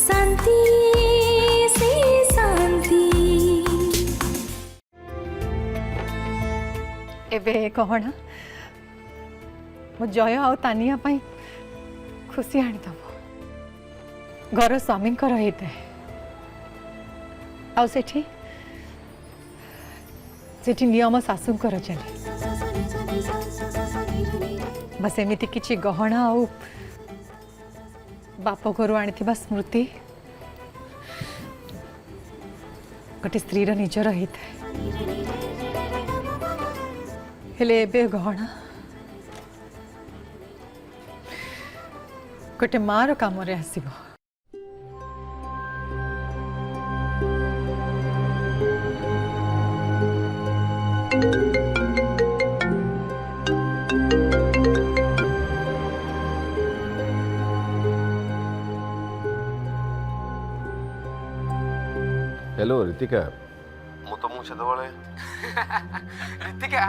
शांति से शांति। एबे कहना मो जय आ तानिया पाई खुशी आनीदब घर स्वामी होता है सेठी नियम शाशुंकर चले बस एमती किसी गहना आ बाप घर आनी स्मृति गोटे स्त्री निजर होता है हेले एबे गहना गोटे मार काम आसब। हेलो ऋतिका मु तुमको सेतबले Ritika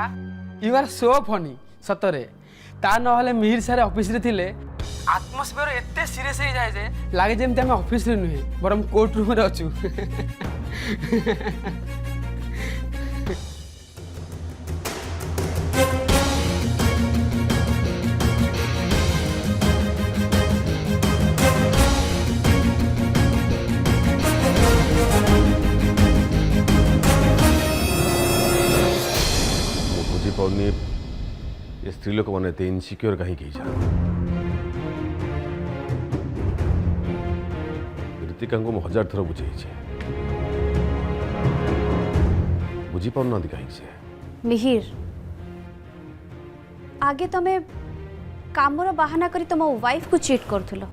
you are so funny सतरे ता नहले मिहिर सारे ऑफिस रे थिले आत्मस्फीयर एते सीरियस हो जाए जे लागे जेमते हम ऑफिस रे नुहे बरम कोर्ट रूम रे अछु। बुझीपानी ये स्त्री लोक मैंने एत इनसिक्योर कहीं ऋतिका को हजार थर बुझे बुझीपाना कहीं से मिहिर आगे तमे कामर बाहाना करी तुम वाइफ को चीट करथुलो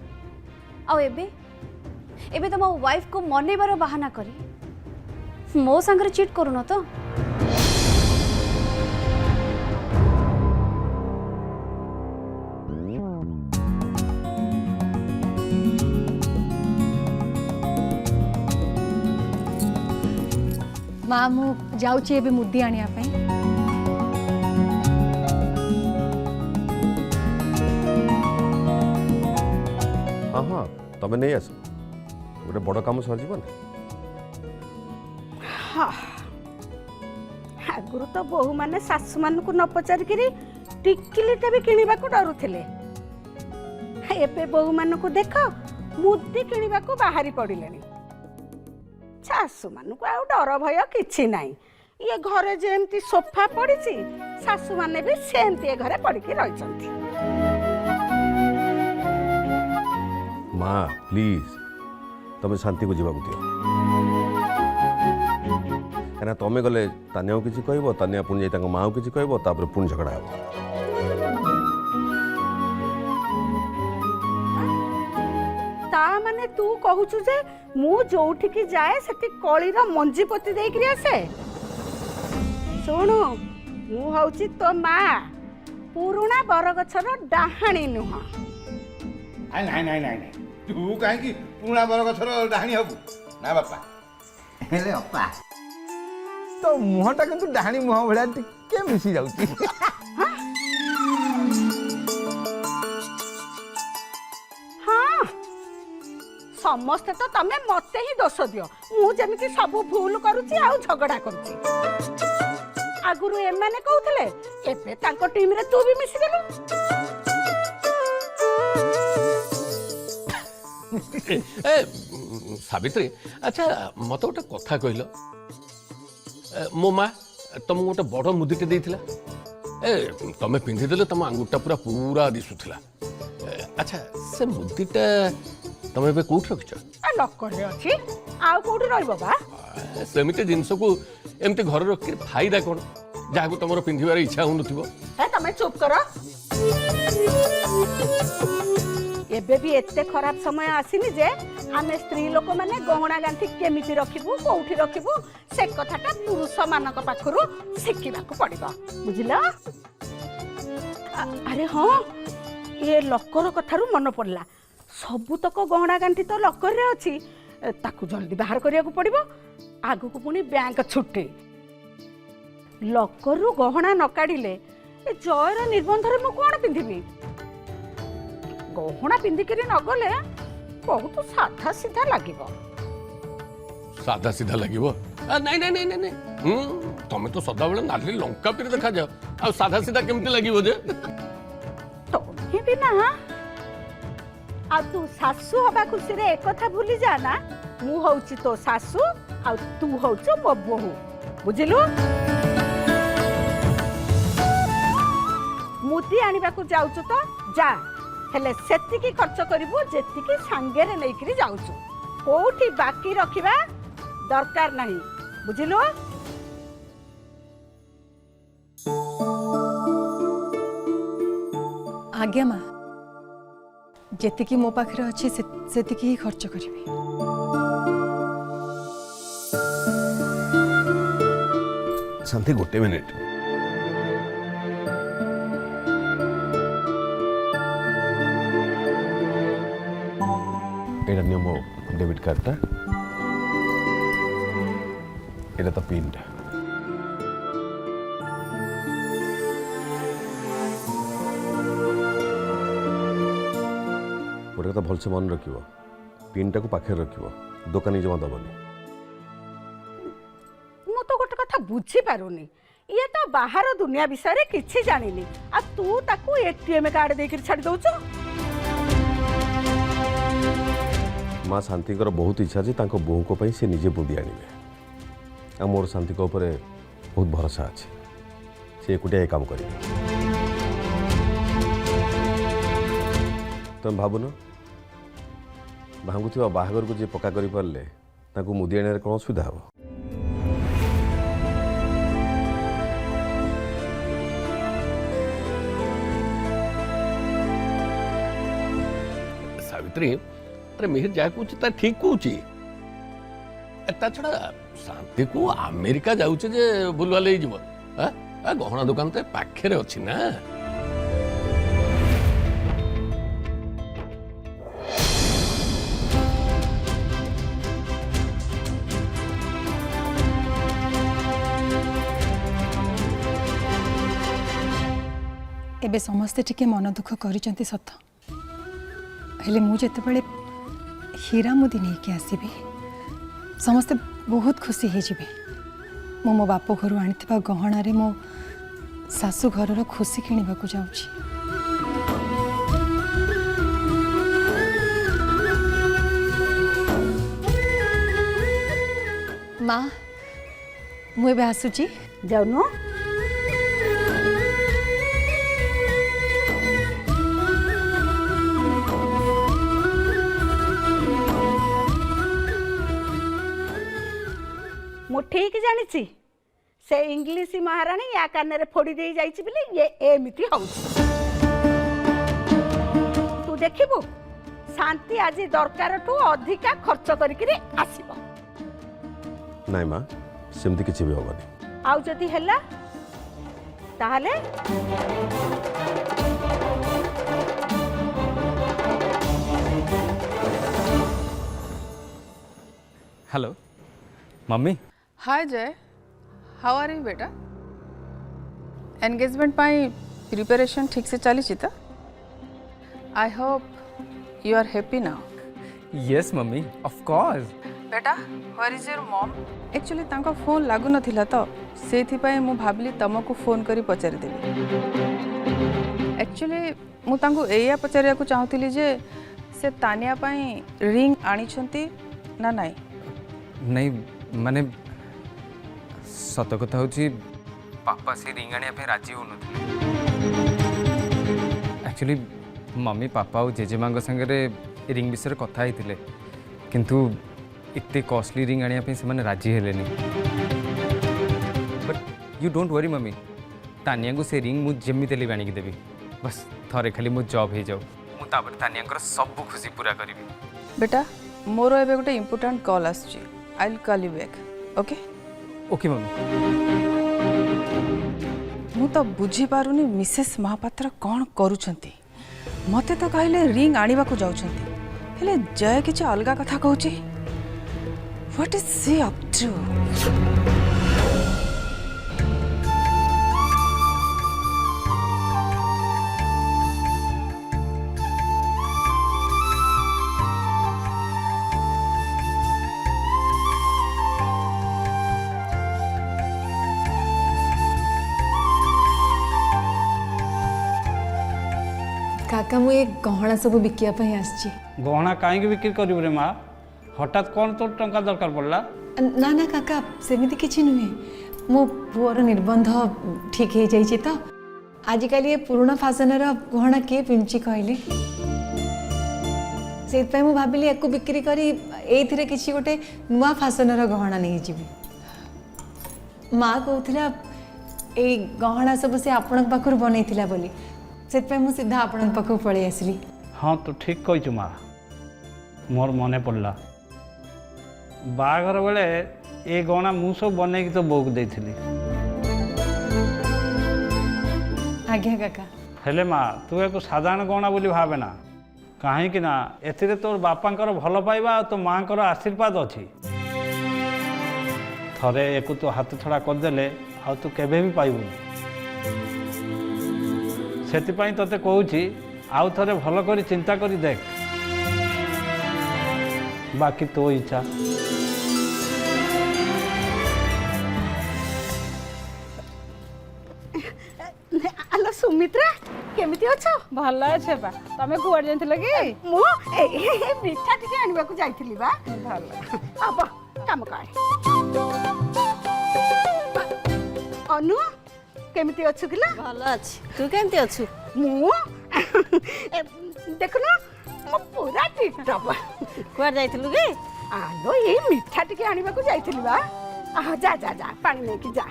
आ एबे तुम वाइफ को मनैबार बाहाना करी मो संगे चीट करूनो तो माँ मु जाऊँगी एबे मुदी आनिया पाई। हाँ हाँ तमें नहीं आस गोटे बड़ कम सर हाँ आगुरी तो बोहू मैंने सासु मान को न पचारिक टिकिलीटे भी किणवा को डरुले एबे बोहू मान को देख मुदी किणवा को बाहरी पड़े सासु मान को आ डर भय किछि नाई ये घरे जेमती सोफा पड़ी सासु माने भी सेमती घरे पड़िकी रही। माँ प्लीज तमें शांति को जीवा दियो कहीं तमें गले तानिया किसी कह तानिया पुणी जाए माँ को किसी कह पुणी झगड़ा हे माने तू कहूचु जे मु जोठिकी जाए सेठी कळीर मंजी पति देकरी आसे सुनु मु हउची तो माँ पुरुणा बरगछर डाहाणी नुह नहीं नहीं नहीं तू कहीं पुरुणा बरगछर डाहाणी हबु ना बापा हेले अपा तो मुहटा किंतु डाहाणी मुह भलिया टिके मिसी जाउची समस्ते तो तमे मते ही दोष दियो मु जेमिति सब भूल करूची आ झगड़ा करूची आगुरु एमाने कहउथले एबे तांको टीम रे तू भी मिसी देलु। ए सावित्री अच्छा मत गोटे कथा कहल मो माँ तुमको गोटे बड़ मुदीटे देइथिला ए तमे पिंधिदेले तुम आंगुठा पूरा पूरा दिसुथिला अच्छा से मुदीटा तमे बे कोठ रखछ लकर रे अछि आ कोठी रहइबो बा सेमिते जिंस को एमते घर रख के फायदा कोन जाको तमरो पिंधिबार इच्छा होनुथिबो ए तमे चुप करो एबे भी एते खराब समय आसीनी जे आमे स्त्री लोक माने गहना गांठी केमिति रखिबु कोठी रखिबु से कथाटा पुरुष मानक पाखरु शिखिबा को पड़िबो बुझिला। अरे हां ये लकर कथारु मन पड़ला सबुतक गहना गांठी तो लकर रे अछि ताकू जल्दी बाहर करिया को पड़िबो आगु को पुनी बैंक छुट्टी लकर रु गहना न काढिले ए जयर निबंध रे मु कोन पिंधिबी गहना पिंधिकरी न गले ବହୁତ ସାଧା ସିଧା ଲାଗିବ। ସାଧା ସିଧା ଲାଗିବ? ନାଇଁ ନାଇଁ ନାଇଁ ନାଇଁ ତମେ ତ ସଦାବେଳେ ନାଲି ଲଙ୍କା ପରି ଦେଖାଯାଅ, ଆଉ ସାଧା ସିଧା କେମିତି ଲାଗିବ ଯେ? ତମେ ବି ନା, ଆଉ ତୁ ଶାଶୁ ହବା ଖୁସିରେ ଏକଥା ଭୁଲି ଯା ନା, ମୁଁ ହଉଛି ତୋ ଶାଶୁ ଆଉ ତୁ ହଉଛୁ ମୋ ବୋହୂ, ବୁଝିଲୁ? ମୁଦି ଆଣିବାକୁ ଯାଉଛୁ ତ ଯା, ହେଲେ ସେତିକି ଖର୍ଚ୍ଚ କରିବୁ ଯେତିକି ସାଙ୍ଗରେ ନେଇକିରି ଯାଉଛୁ, କୋଉଠି ବାକି ରଖିବା ଦରକାର ନାହିଁ, ବୁଝିଲୁ? आज्ञा माँ, जेतिकी मो पाखरे अच्छी सेतिकी ही खर्च करी। शांति गोटे मिनिट। एटा नियो मो डेबिट कार्डटा, एटा तो पिनटा। गोटे कथा भलसे मन रखियो, पिनटा को पाखे रखियो, दुकानी जमा दबनी। ମୁଁ ତ ଗୋଟେ କଥା ବୁଝି ପାରୁନି, ଇଏ ତ ବାହାର ଦୁନିଆ ବିଷୟରେ କିଛି ଜାଣିନି, ଆଉ ତୁ ତାକୁ ଏଟିଏମ୍ କାର୍ଡ ଦେଇକି ଛାଡ଼ି ଦଉଛୁ। माँ शांति बहुत इच्छा जे तांको बोहू को पई से निजे बुदी आनिबे, आ मोर शांति को ऊपर बहुत भरोसा अछि, से एकुटिया ए काम करिबे। तुम भाबुन भांगुथिबा बाहागर को जे पक्का करि परले तांको मुदी आने कोन असुविधा हो? सावित्री, अरे मिहिर जा कहूँ ता ठीक कहूँ, ता छड़ा शांति को अमेरिका जाऊे जे बुलवा ले जीव, गहना दुकान तो पाखे अच्छी ना। एबे समस्ते टिके मन दुख करिसंती सत, हेले मु जेतेबेले हीरा मुदी नहीं के आसीबी समस्ते बहुत खुशी हो जिबे। मो बाप घर आनिथिबा गहना रे मो सासू घरर खुशी किणवा को जाउची। माँ मु एबे आसुची, जाउनु। मु ठीक जानी से इंग्लिश महाराणी या कान रे फोड़ी दे जाइछि बोले ये एमिति होउछि। तू देखिबू शांति आज दरकार टू अधिका खर्च करिकरी आसीबो। नाई माँ सेमती किछि भी होबनी। आउ जदी हैला ताहले hello mummy. Hi Jay, how are you बेटा? एंगेजमेंट पाई प्रिपरेशन ठीक से चली चिता? I hope you are happy now. Yes mummy, of course. बेटा where is your mom? Actually तांको फोन लागु नथिला तो सेथि पाई मु भाबली तमको फोन करी पचारि देबी। एक्चुअली मु तांको एया पचारिया को चाहूतिली जे से तानिया पाई रिंग आनी छंती ना नाही? नहीं माने सत कथा होची पापा से रिंग आने पे राजी हो नथिले। एक्चुअली मम्मी पापा और जेजेमा संगे रिंग विषय कथा होते किंतु इतने कॉस्टली रिंग आने पे से माने राजी हेलेनी। But you don't worry mummy, Tania को से रिंग मुझे जमी तेली आनिक देवी, बस थरे खाली मो जॉब हो जाऊ मुझे तानिया सब खुशी पूरा करी। बेटा मोर एबे गोटे इंपोर्टेंट कॉल आसची, I will call you back. Okay okay mummy. मु तो बुझी पारुनी मिसेस महापात्र कौन करूछंती। मते तो कहले रिंग आनिबा को जाउछंती, हेले जय किछ अलगा कथा कहूची। What is she up to? काका मु ये गहना सब बिकिया आसची। गहना कहीं बिक्री करू रे माँ हठात कौन तो टंका दरकार पड़ला ना ना काका सेमिति किछि नुहे मो पुअर निबंध ठीक हो जाइए तो आजिकल ये पुराना फैशनर गहना किए पिंची कहले से भाविली या बिक्री करी एथिरे किछि गोटे नुआ फैशनर गहना नहीं जीवी माँ कहूला ए गहना सब से आपण पाखर बनईला बोली से सीधा आपण पाखक पलि आसली। हाँ तो ठीक कही माँ मोर मने पड़ला बाघर बेले ए गहना मु सब बनई तो बो को देइथिली। आज्ञा काका हेले माँ तू एक साधारण गहना बोली भावे ना कहीं ना एथिरे तोर बापांकर भल पाइबा तो माँकर आशीर्वाद अच्छी थरे एक तो हाथ छड़ा करदेले आ तू केबे भी पाइबुनी सेतिपाई तते कहूची आउ थरे भल करी चिंता करी देख बाकी तो इच्छा। आलो सुमित्रा केमिति अछो भल अच्छे बा तमे कुआड जाइथिल कि मु मिठा टिके आनिबा को जाइथिली बा भल अब काम कर अनु केमिति अछु किला भल अछि तू केमती अछु मु देखु ना मो पूरा टिपटॉप कुआर जाइथिलु कि आलो ये मिठा टिके आनिबा को जाइथिली बा जा जा जा पानी लेके जा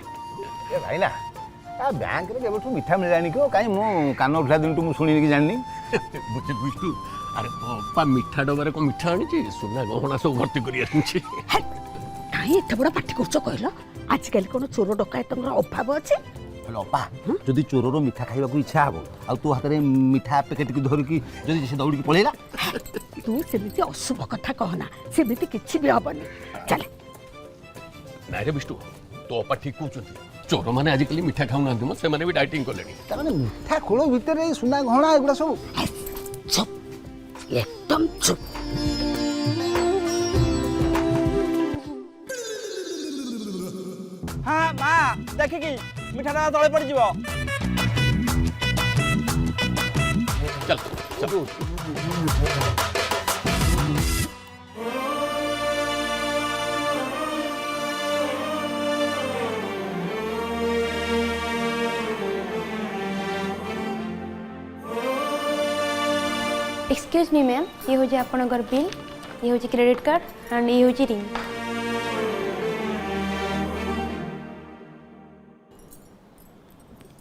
ए भाई ना बैंक रे केबठू मिठा मिलानी क्यों कहीं मो कान उठला दिन तू शुणी कि जाननी बुझे बुझतु अरे बापा मिठा डबारे को मिठा आनी सुना गहना सब भर्ती कर काहे एते बड़ा पार्टी करछो कहलो आजकल कोन चोर डकायतंगर अभाव अछि हेलो अपा जदि चोररो मिठा खाइबा को इच्छा हबो आ तू हाथ रे मिठा पैकेट की धरि की जदि से दौड़ी की पळेला तू सेमिति अशुभ कथा कहना सेमिति किछि भी हबनी चल नाइ रे बिष्टु तो अपा ठीक कहउछंती चोर माने आजिकल मिठा खाउ नांती म से माने भी डाइटिंग करलेनी त माने मिठा खोलो भीतर ए सुना गहना एगुडा सब चुप एकदम चुप हाँ माँ देखिकी मिठाटा तले पड़ जीव चल चल एक्सक्यूज मी मैम ये हो आपणकर बिल ये हो क्रेडिट कार्ड एंड ये हो रिंग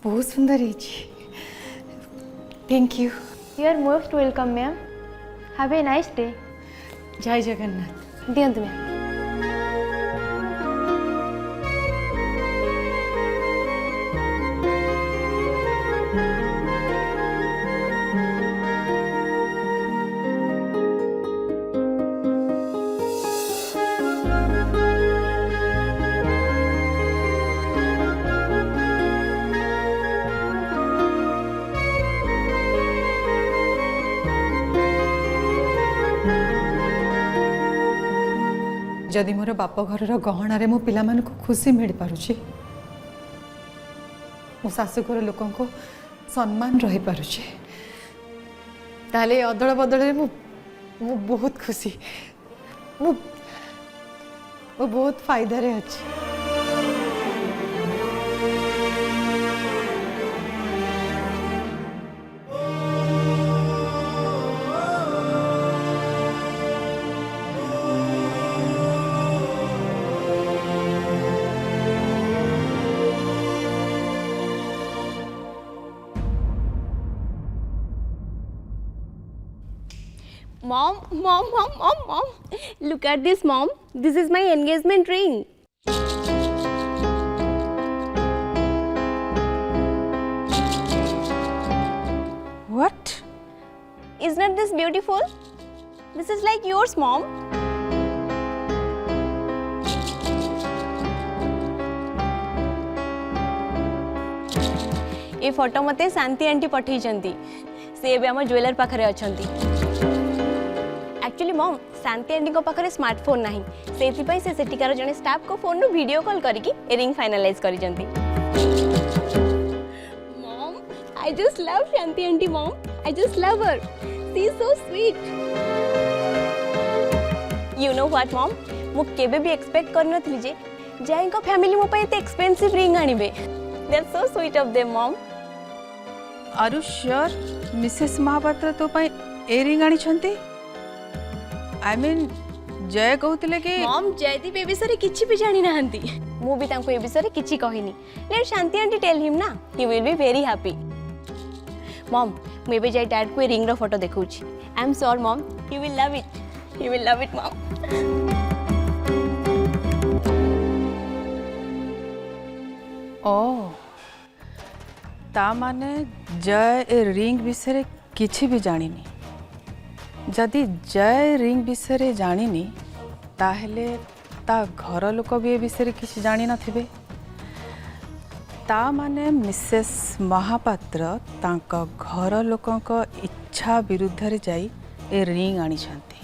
बहुत सुंदर है thank you you are most welcome ma'am have a nice day जय जगन्नाथ दियंतु मैम जदि मोर बाप घर गहणार मो पिला को खुशी मिल पारुछि मो शाशुघर लोक सम्मान रही पारुछि ताले अदल बदल मु बहुत खुशी मु बहुत फायदा रे अछि। Mom, mom, mom, mom, mom. Look at this, mom. This is my engagement ring. What? Isn't this beautiful? This is like yours, mom. ये फोटो मते शांति आंटी पठई चंती से एबे हमर ज्वेलर पाखरे अछंती। एक्चुअली मॉम शांति आंटी को पाखरे स्मार्टफोन नाही सेति पई से सेटिकार जने स्टाफ को फोन नु वीडियो कॉल करिकि रिंग फाइनलाइज करि जंती। Mom I just love Shanti auntie, mom. I just love her. She is so sweet. You know what, mom? मु केबे भी एक्सपेक्ट कर नथली जे जय को फैमिली मो पे एक्सपेंसिव रिंग आनिबे. That's so sweet of them, mom. Are you sure Mrs Mahapatra तो पाई ए रिंग आनी छंती? आई मीन जय कहउतिले कि मॉम जयदीप ए विषय किछि भी जानि नाहंती. मु भी तांको ए विषय किछि कहिनी. Let Shanti aunty tell him ना. He will be very happy. Mom मु एबे जाय डैड को ए रिंग रो फोटो देखौछि. I am sure mom he will love it. He will love it mom. ओ ता माने जय ए रिंग विषय किछि भी जानिनी. जदि जय रिंग विषय जानिनी ताहेले ता घर लोक भी ए विषय किछि जानि नथिबे. ता माने मिसेस महापात्र तांका घर लोकंक इच्छा विरुद्ध रे जाई ए रिंग आनी छंती.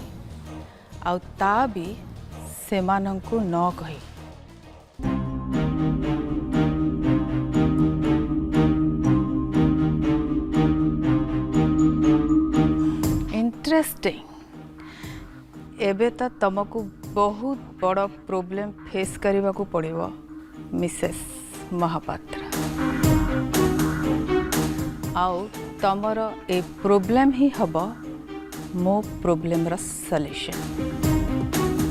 आउ ता भी सेमानंकु न कही. इंटरेस्टिंग. एबे तो तुमको बहुत बड़ प्रॉब्लम फेस करने को पड़ेगा मिसेस महापात्र. आउ तमर ए प्रॉब्लम ही हबो मो प्रॉब्लम रा सॉल्यूशन.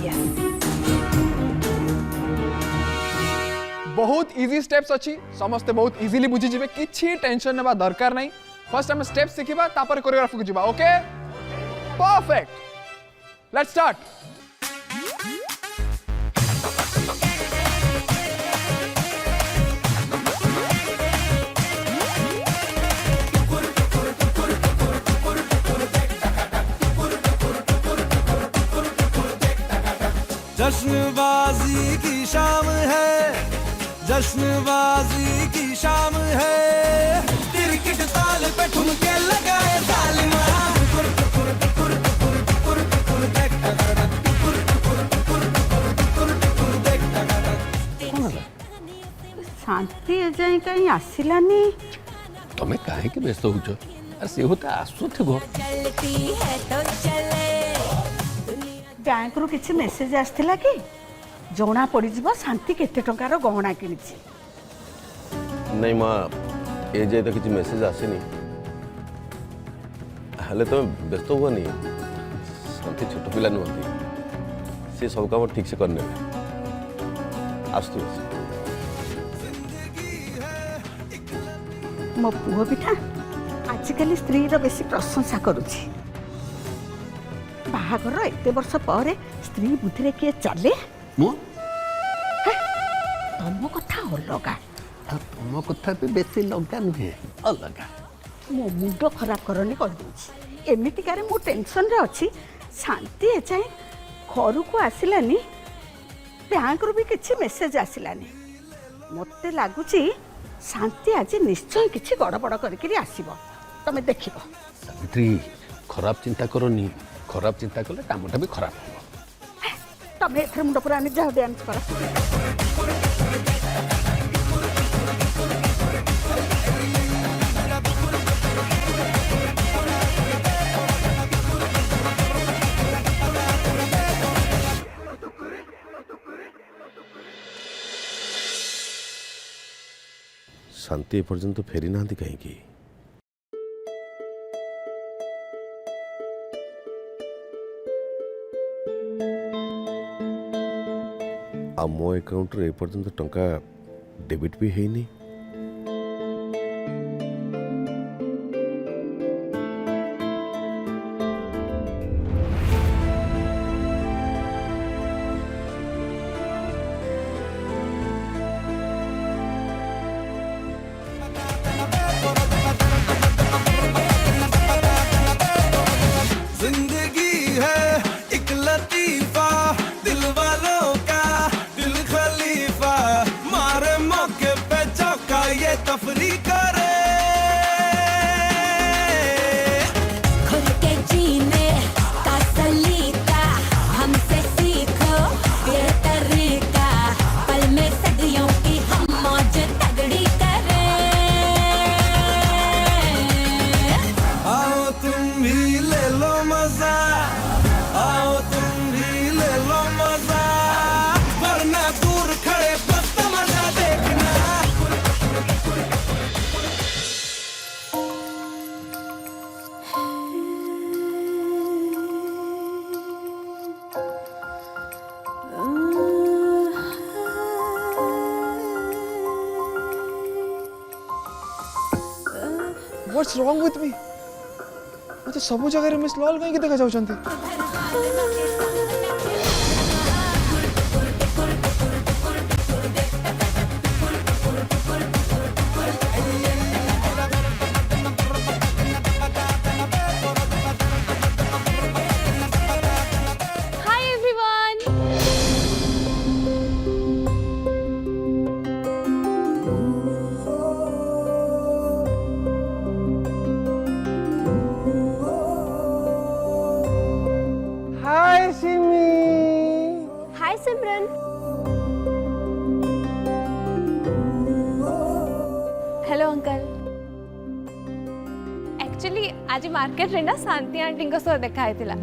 यस बहुत इजी स्टेप्स अच्छी समस्ते बहुत इजीली बुझी जिबे. किछि टेंशन नेबा दरकार नहीं. फर्स्ट हम स्टेप सिखिबा तापर कोरियोग्राफी को जिबा. Okay perfect. Let's start. जश्नबाजी की शाम है, जश्नबाजी की शाम है. क्रिकेट ताल पे ठुमके लगाए तालिमा. शांति एजाई कहीं आसिलानी. तुम्हें काहे के व्यस्त होउछ? अरे से होता आसुथिबो. बैंक रु किछि मेसेज आस्थिला कि जोना पड़ी जीव शांति केते टंकार गहना किनिछि. नहीं माँ ए जाए तो किसी मेसेज आसेनी. हेले तो व्यस्त हुआ नहीं. शांति छोट पिला नुहति. से सब काम ठीक से करने आस्तु. मो पुओ बिठा आजिकल स्त्री रो बेसी प्रशंसा करुछि. बाहागर एते वर्ष पर स्त्री बुद्धि रे के चले. मो तम कथा अलगा. तुम कथा पे बेसी लगा नुहे अलगा. मो मुंड खराब करनी कर दूछि. एमितिकारे मो टेंशन रे अछि. शांति ए जाए घर को आसिलानी. बैंक रु भी किछि मेसेज आसिलानी. मते लागुछि शांति आज निश्चय किछि गड़बड़ करके आसीबो. तमे देखिबो. सावित्री खराब चिंता करनी. खराब चिंता कले कामटा भी खराब हो. तमे एथरे मुंड पर आनी जाओ डांस कर. शांति पर्यंत फेरी ना कहीं. आ मो अकाउंट रे पर्यंत टंका डेबिट भी है नहीं. जिंदगी है एक लतीफा, दिल वालों का दिल खलीफा. मारे मौके पे व्हाट्स रॉन्ग विथ मी मते सब जगह मिस लॉल कहीं देखा जाउछंती hi everyone. Hi Simi hi Simran. Hello uncle. Actually आज मार्केट रे ना शांति आंटी सह देखा हैतिला।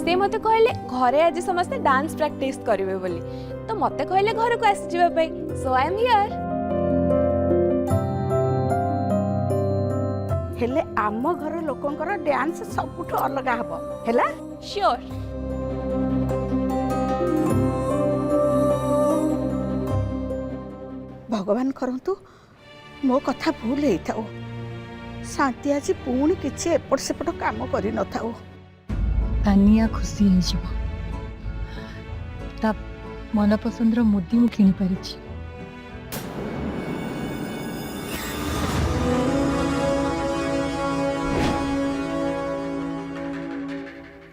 से मते कहले घरे आज समस्त डांस प्रैक्टिस करिवे बोली तो मते कहले घर को आसी जिबा पई सो आई एम हियर। हेले आम घर लोकंकर डांस सबुठ अलग हबो हैला। श्योर। भगवान करंतु मो कथा भूल हे थाओ शांति आज पुणी किछि एपट सेपट काम करि न थाओ। तानिया खुशी हो जीव ता मन पसंद मुदी मु किनी पारिछि।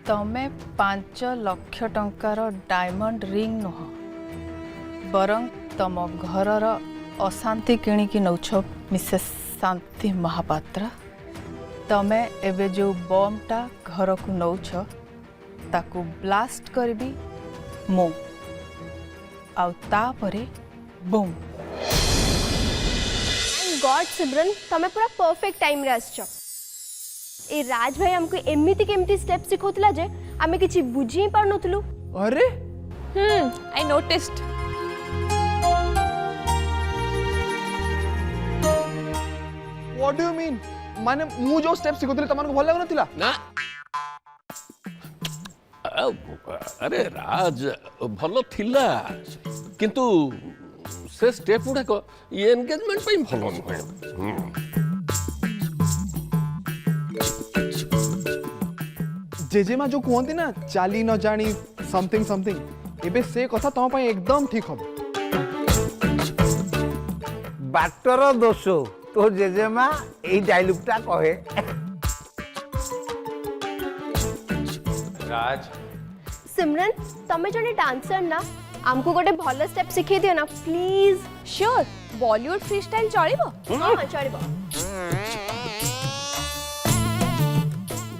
तमे 5 लाख टंकार डायमंड रिंग नुह बरं तम घरर अशांति किणिकी नौछ मिसेस शांति महापात्र। तमे एबे जो बमटा घर को नौछ ताकू ब्लास्ट करबी मो आउ तापरे बूम। गॉड सिमरन तमे पूरा परफेक्ट टाइम रे आछो। ए राज भाई हमको एमिति केमिति स्टेप सिखौतला जे आमे किछि बुझी ही पारनथलु। अरे I noticed. What do you mean माने मु जो स्टेप सिखोतले तमन को भल लागो नथिला ना अरे राज भल थिला किंतु से स्टेप गुड़ाक ये एंगेजमेंट पे भल नुहे। जेजेमा जो कहती ना चाली न जानी समथिंग समथिंग एबे से कथा तम पई एकदम ठीक हम। बाटर दोष तो जेजेमा एई डायलॉगटा कहे। राज सिमरन तमे जने डांसर ना हमको गोटे भल स्टेप सिखै दियो ना please. Sure Bollywood freestyle चलिबो। हां चलिबो।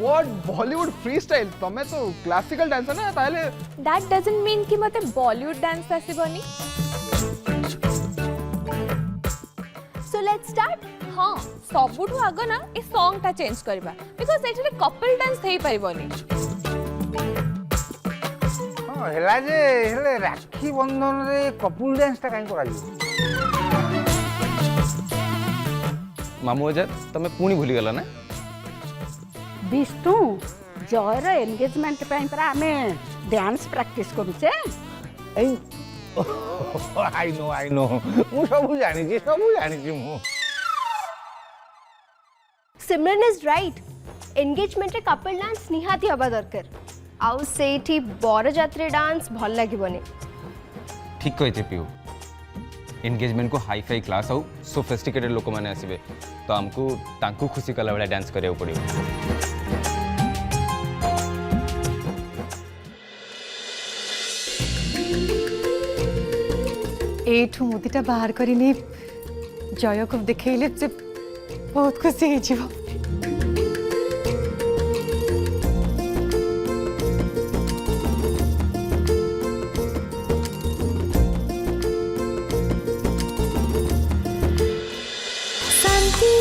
व्हाट बॉलीवुड फ्री स्टाइल तमे तो क्लासिकल डांसर ना ताले दैट डजंट मीन कि मते बॉलीवुड डांस आसीबोनी। So let's start. हां सबुठु आगो ना ए सॉन्ग ता चेंज करबा बिकॉज़ एठले कपल डांस हेई परिबोनी। हां हेला जे हेले राखी बंधन रे कपुल डांस ता काई कराई। मामू अजा तमे पुणी भूली गला ना विष्णु जयर एंगेजमेंट पे पर आमे डांस प्रैक्टिस करूचे। आई नो मु सब जानी छी मु। सिमरन इज राइट एंगेजमेंट रे कपल डांस निहाती हबा दरकार आउ सेठी बरजात्री डांस भल लागिबोनी। ठीक कहते पियू एंगेजमेंट को हाई फाई क्लास आउ सोफिस्टिकेटेड लोक माने आसीबे तो हमको तांको खुशी कला वाला डांस करिया पड़िबो। एठू मुदीटा बाहर करिनी जय को देखैले से बहुत खुशी हो जीव। शांति